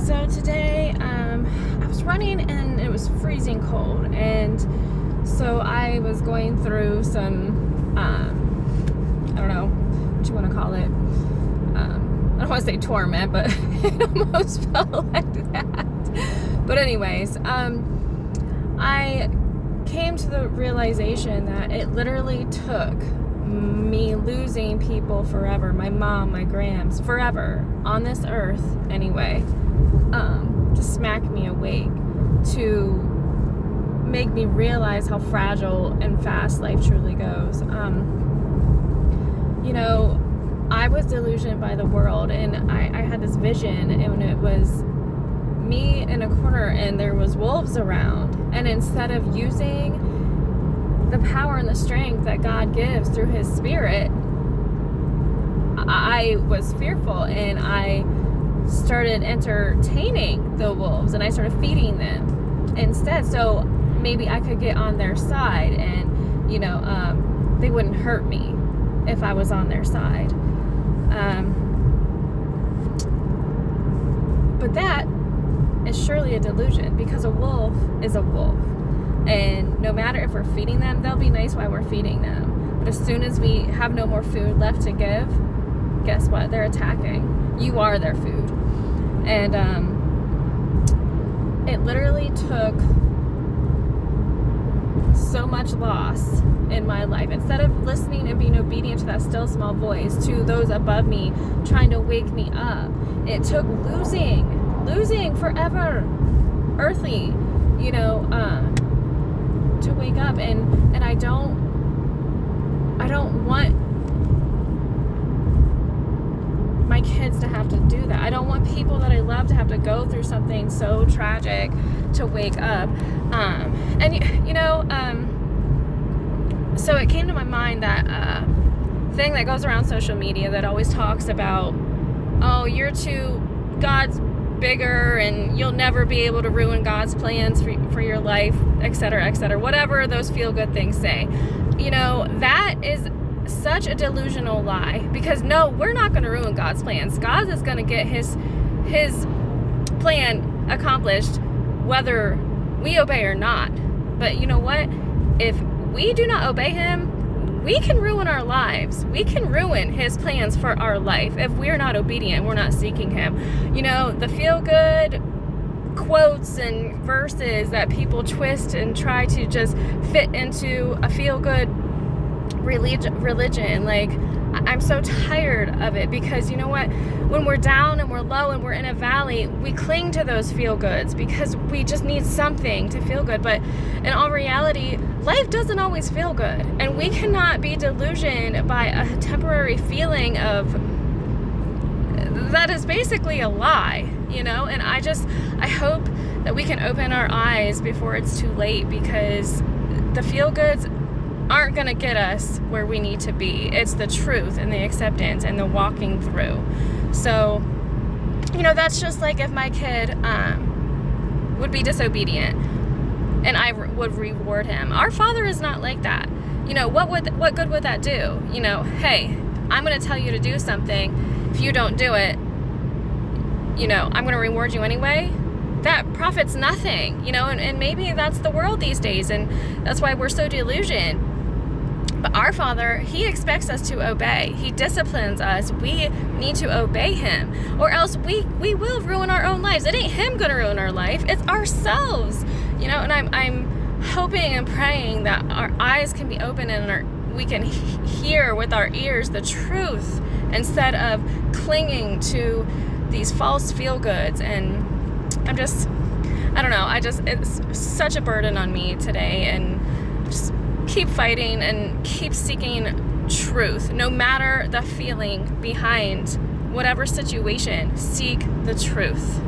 So today, I was running and it was freezing cold, and so I was going through some, I don't know what you want to call it. I don't want to say torment, but it almost felt like that. But anyways, I came to the realization that it literally took me losing people forever, my mom, my grams, forever on this earth anyway, to smack me awake, to make me realize how fragile and fast life truly goes. I was delusioned by the world, and I had this vision, and it was me in a corner and there was wolves around, and instead of using the power and the strength that God gives through his spirit, I was fearful, and I started entertaining the wolves, and I started feeding them instead, so maybe I could get on their side, and they wouldn't hurt me if I was on their side. But that is surely a delusion, because a wolf is a wolf. And no matter if we're feeding them, they'll be nice while we're feeding them. But as soon as we have no more food left to give, guess what? They're attacking. You are their food. And it literally took so much loss in my life. Instead of listening and being obedient to that still small voice, to those above me trying to wake me up, it took losing forever, earthly, to wake up, and I don't want my kids to have to do that. I don't want people that I love to have to go through something so tragic to wake up. So it came to my mind that thing that goes around social media that always talks about, oh, God's bigger and you'll never be able to ruin God's plans for your life, etc., whatever those feel-good things say. That is such a delusional lie, because no, we're not going to ruin God's plans. God is going to get his plan accomplished whether we obey or not. But you know what? If we do not obey him, we can ruin our lives. We can ruin his plans for our life if we're not obedient, we're not seeking him. The feel-good quotes and verses that people twist and try to just fit into a feel-good religion. Like, I'm so tired of it, because you know what? When we're down and we're low and we're in a valley, we cling to those feel-goods because we just need something to feel good. But in all reality, life doesn't always feel good, and we cannot be delusioned by a temporary feeling of that is basically a lie, and I hope that we can open our eyes before it's too late, because the feel-goods aren't going to get us where we need to be. It's the truth and the acceptance and the walking through. So, that's just like if my kid would be disobedient and I would reward him. Our Father is not like that. What good would that do? Hey, I'm going to tell you to do something. If you don't do it, I'm going to reward you anyway. That profits nothing, and maybe that's the world these days, and that's why we're so delusioned. But our Father, he expects us to obey. He disciplines us. We need to obey him, or else we will ruin our own lives. It ain't him going to ruin our life. It's ourselves, and I'm hoping and praying that our eyes can be open and we can hear with our ears the truth, instead of clinging to these false feel-goods. And it's such a burden on me today, and just keep fighting and keep seeking truth. No matter the feeling behind whatever situation, seek the truth.